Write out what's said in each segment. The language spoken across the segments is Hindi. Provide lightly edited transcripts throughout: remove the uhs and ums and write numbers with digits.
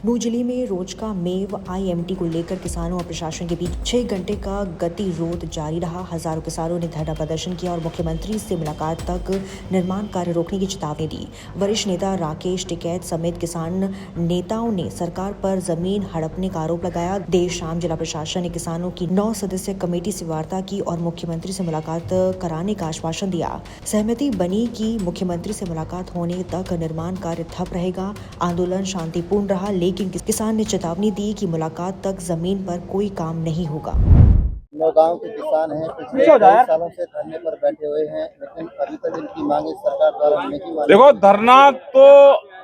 नूजिली में रोज का मेव आईएमटी को लेकर किसानों और प्रशासन के बीच 6 घंटे का गतिरोध जारी रहा। हजारों किसानों ने धरना प्रदर्शन किया और मुख्यमंत्री से मुलाकात तक निर्माण कार्य रोकने की चेतावनी दी। वरिष्ठ नेता राकेश टिकैत समेत किसान नेताओं ने सरकार पर जमीन हड़पने का आरोप लगाया। देर शाम जिला प्रशासन ने किसानों की 9 सदस्यीय कमेटी से वार्ता की और मुख्यमंत्री से मुलाकात कराने का आश्वासन दिया। सहमति बनी कि मुख्यमंत्री से मुलाकात होने तक निर्माण कार्य ठप रहेगा। आंदोलन शांतिपूर्ण रहा, लेकिन किसान ने चेतावनी दी कि मुलाकात तक जमीन पर कोई काम नहीं होगा। नौगांव के किसान हैं, पिछले कई सालों से धरने पर बैठे हुए हैं, लेकिन अभी तक इनकी मांगे सरकार द्वारा नहीं मानी। देखो, धरना तो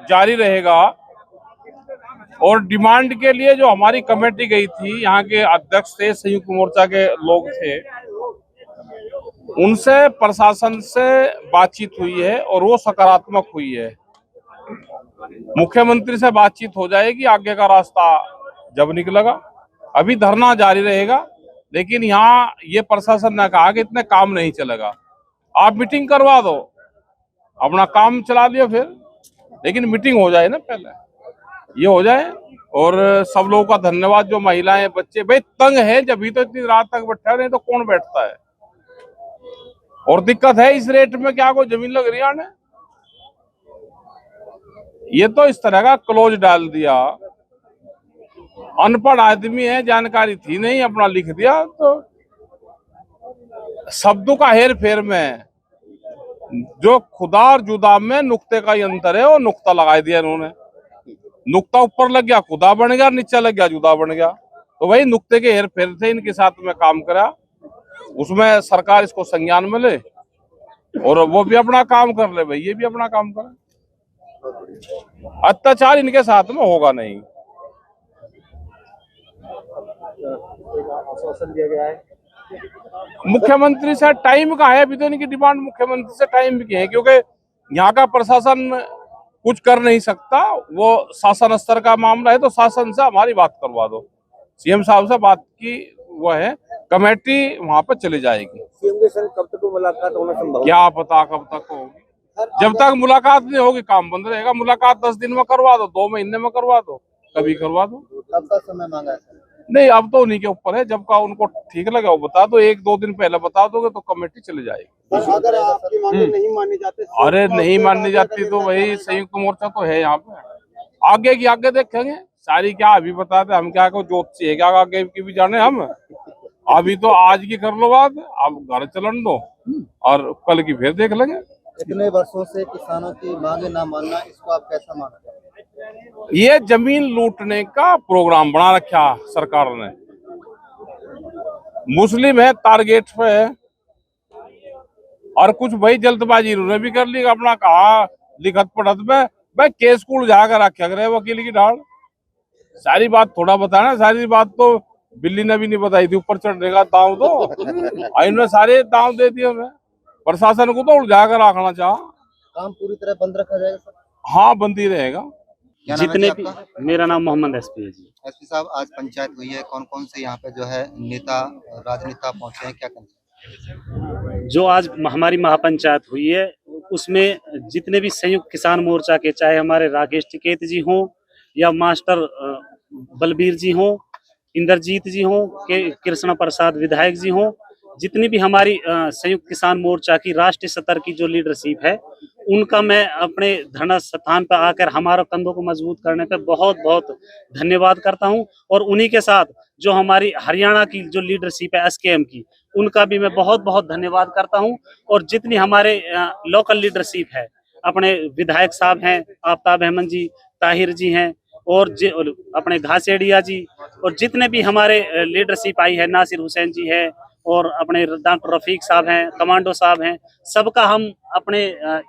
जारी रहेगा और डिमांड के लिए जो हमारी कमेटी गई थी, यहाँ के अध्यक्ष थे, संयुक्त मोर्चा के लोग थे, उनसे प्रशासन से बातचीत हुई है और वो सकारात्मक हुई है। मुख्यमंत्री से बातचीत हो जाएगी, आगे का रास्ता जब निकलेगा। अभी धरना जारी रहेगा, लेकिन यहाँ ये प्रशासन ने कहा कि इतने काम नहीं चलेगा, आप मीटिंग करवा दो, अपना काम चला लियो फिर, लेकिन मीटिंग हो जाए ना, पहले ये हो जाए। और सब लोगों का धन्यवाद, जो महिलाएं बच्चे भाई तंग है, जब भी तो इतनी रात तक बैठा, नहीं तो कौन बैठता है। और दिक्कत है इस रेट में, क्या कोई जमीन लग रही है? ये तो इस तरह का क्लोज डाल दिया। अनपढ़ आदमी है, जानकारी थी नहीं, अपना लिख दिया। तो शब्दों का हेर फेर में जो खुदा और जुदा में नुक्ते का ही अंतर है, वो नुक्ता लगा दिया इन्होंने। नुक्ता ऊपर लग गया खुदा बन गया, नीचे लग गया जुदा बन गया। तो वही नुक्ते के हेर फेर से इनके साथ में काम करा, उसमें सरकार इसको संज्ञान में ले और वो भी अपना काम कर ले, भाई ये भी अपना काम करे। अत्याचार इनके साथ में होगा नहीं। आश्वासन दिया गया है मुख्यमंत्री से टाइम का है, अभी तो इनकी डिमांड मुख्यमंत्री से टाइम की है, क्योंकि यहाँ का प्रशासन कुछ कर नहीं सकता। वो शासन स्तर का मामला है, तो शासन से हमारी बात करवा दो। सीएम साहब से बात की वो है, कमेटी वहां पर चली जाएगी। सीएम के संग कब तक मुलाकात होना संभव है? क्या पता कब तक होगी। जब तक मुलाकात नहीं होगी काम बंद रहेगा। मुलाकात 10 दिन में करवा दो, 2 महीने में करवा दो, कभी करवा दो। कब का समय मांगा है सर? नहीं, अब तो उन्हीं के ऊपर है, जब का उनको ठीक लगा वो बता दो। 1-2 दिन पहले बता दोगे तो कमेटी चली जाएगी। अगर आपकी मांगे नहीं मानी जाती, अरे नहीं माननी जाती तो वही संयुक्त मोर्चा तो है यहाँ पे। आगे की आगे देखेंगे, सारी क्या अभी बताते हम, क्या को ज्योतिषी है क्या आगे की भी जाने हम। अभी तो आज की कर लो बात, अब घर चलन दो और कल की फिर देख लेंगे। इतने वर्षों से किसानों की मांगे ना मानना, इसको आप कैसा मानते हैं? ये जमीन लूटने का प्रोग्राम बना रखा सरकार ने। मुस्लिम है टारगेट पे है, और कुछ भाई जल्दबाजी इन्होंने भी कर ली, अपना कहा लिखत पढ़त में भाई केस को उलझा कर रखा करे वकील की ढाल। सारी बात थोड़ा बताना, सारी बात तो बिल्ली ने भी नहीं बताई थी। ऊपर चढ़ने का दाव तो इन्होंने सारे दाव दे दिए हमें। प्रशासन को तो उलझा कर रखना चाह। काम पूरी तरह बंद रखा जाएगा सर? हाँ, बंदी रहेगा। जितने भी। मेरा नाम मोहम्मद एसपी है जी। एसपी साहब, आज पंचायत हुई है, कौन कौन से यहाँ पे जो है नेता राजनेता पहुंचे हैं, क्या कहना? जो आज हमारी महापंचायत हुई है, उसमें जितने भी संयुक्त किसान मोर्चा के, चाहे हमारे राकेश टिकैत जी हों या मास्टर बलबीर जी हों, इंद्रजीत जी हों, के कृष्ण प्रसाद विधायक जी हों, जितनी भी हमारी संयुक्त किसान मोर्चा की राष्ट्रीय स्तर की जो लीडरशिप है, उनका मैं अपने धरना स्थान पर आकर हमारे कंधों को मजबूत करने पे बहुत बहुत धन्यवाद करता हूं। और उन्हीं के साथ जो हमारी हरियाणा की जो लीडरशिप है एसकेएम की, उनका भी मैं बहुत बहुत धन्यवाद करता हूं। और जितनी हमारे लोकल लीडरशिप है, अपने विधायक साहब हैं आफ्ताब अहमद जी, ताहिर जी हैं, और अपने घासेड़िया जी, और जितने भी हमारे लीडरशिप आई है, नासिर हुसैन जी है, और अपने डॉक्टर रफीक साहब हैं, कमांडो साहब हैं, सबका हम अपने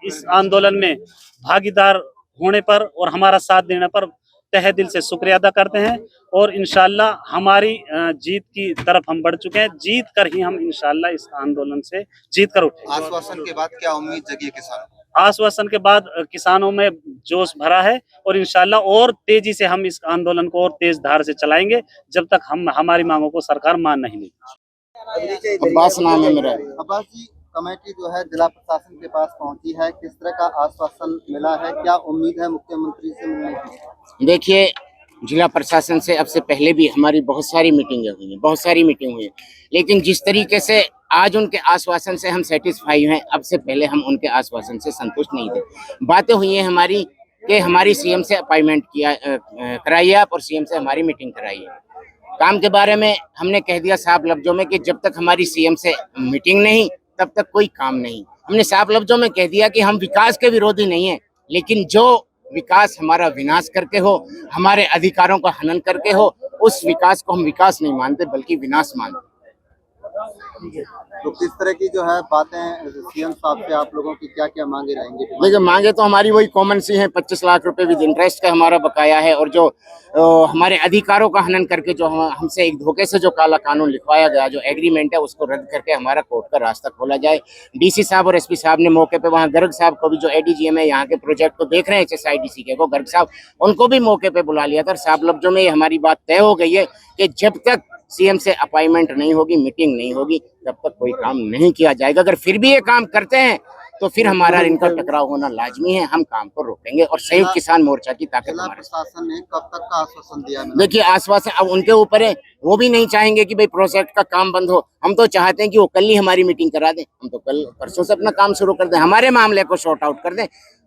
इस आंदोलन में भागीदार होने पर और हमारा साथ देने पर तहे दिल से शुक्रिया अदा करते हैं। और इंशाल्लाह हमारी जीत की तरफ हम बढ़ चुके हैं। जीत कर ही हम इंशाल्लाह इस आंदोलन से जीत कर उठे। आश्वासन के बाद क्या उम्मीद जगी किसानों? आश्वासन के बाद किसानों में जोश भरा है, और इंशाल्लाह और तेजी से हम इस आंदोलन को और तेज धार से चलाएंगे, जब तक हम हमारी मांगों को सरकार मान नहीं लेगी। अब्बास नाम है मेरा। अब्बास जी, कमेटी जो है जिला प्रशासन के पास पहुंची है, किस तरह का आश्वासन मिला है, क्या उम्मीद है मुख्यमंत्री से मिलने की? देखिए, जिला प्रशासन से अब से पहले भी हमारी बहुत सारी मीटिंगें हुई हैं, बहुत सारी मीटिंग हुई है, लेकिन जिस तरीके से आज उनके आश्वासन से हम सेटिस्फाई हैं, अब से पहले हम उनके आश्वासन से संतुष्ट नहीं थे। बातें हुई हैं हमारी कि हमारी सीएम से अपॉइंटमेंट कराइए आप, और सीएम से हमारी मीटिंग कराइए। काम के बारे में हमने कह दिया साफ लफ्जों में कि जब तक हमारी सीएम से मीटिंग नहीं तब तक कोई काम नहीं। हमने साफ लफ्जों में कह दिया कि हम विकास के विरोधी नहीं है, लेकिन जो विकास हमारा विनाश करके हो, हमारे अधिकारों का हनन करके हो, उस विकास को हम विकास नहीं मानते बल्कि विनाश मानते। तो किस तरह की जो है बातें सीएम साहब से आप लोगों की क्या क्या मांगे रहेंगी? देखिए मांगे तो हमारी वही कॉमन सी है, 25 लाख रुपए विद इंटरेस्ट का हमारा बकाया है, और जो हमारे अधिकारों का हनन करके जो हमसे एक धोखे से जो काला कानून लिखवाया गया, जो एग्रीमेंट है, उसको रद्द करके हमारा कोर्ट का रास्ता खोला जाए। डीसी साहब और एसपी साहब ने मौके पे वहाँ गर्ग साहब को भी, जो एडीजीएम है यहाँ के प्रोजेक्ट को देख रहे हैं HSIDC के, वो गर्ग साहब, उनको भी मौके पे बुला लिया था। साफ लफ्जों में हमारी बात तय हो गई है कि जब तक सीएम से अपॉइंटमेंट नहीं होगी, मीटिंग नहीं होगी, तब तक कोई काम नहीं किया जाएगा। अगर फिर भी ये काम करते हैं तो फिर हमारा इनका टकराव होना लाजमी है। हम काम को रोकेंगे और संयुक्त किसान मोर्चा की ताकत जिला हमारे साथ। प्रशासन ने कब तक का आश्वासन दिया? देखिए आश्वासन अब उनके ऊपर है, वो भी नहीं चाहेंगे कि भाई प्रोजेक्ट का काम बंद हो। हम तो चाहते हैं कि वो कल ही हमारी मीटिंग करा दें, हम तो कल परसों से अपना काम शुरू कर दें, हमारे मामले को सॉर्ट आउट कर दें,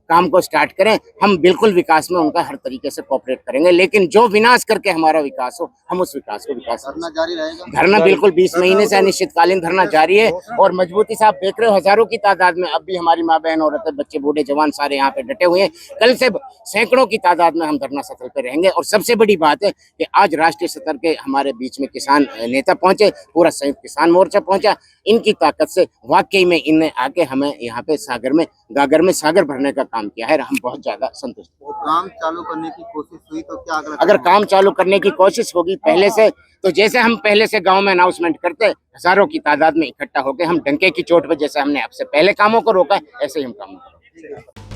काम को स्टार्ट करें। हम बिल्कुल विकास में उनका हर तरीके से कोऑपरेट करेंगे, लेकिन जो विनाश करके हमारा विकास हो, हम उस विकास को विकास धरना जारी रहेगा? धरना बिल्कुल 20 महीने से अनिश्चितकालीन धरना जारी है, और मजबूती से आप देख रहे हो हजारों की तादाद में अब भी हमारी माँ बहन, औरतें, बच्चे, बूढ़े, जवान सारे यहाँ पे डटे हुए हैं। कल से सैकड़ों की तादाद में हम धरना स्थल पे रहेंगे। और सबसे बड़ी बात है कि आज राष्ट्रीय स्तर के हमारे बीच में किसान नेता पहुंचे, पूरा संयुक्त किसान मोर्चा पहुंचा। इनकी ताकत से वाकई में इनने आके हमें यहाँ पे गागर में सागर भरने का काम किया है। हम बहुत ज्यादा संतुष्ट। काम चालू करने की कोशिश हुई तो क्या अगर काम चालू करने की कोशिश होगी पहले से, तो जैसे हम पहले से गांव में अनाउंसमेंट करते, हजारों की तादाद में इकट्ठा होकर हम डंके की चोट पे, जैसे हमने आपसे पहले कामों को रोका, ऐसे ही हम कामों को रोकेंगे।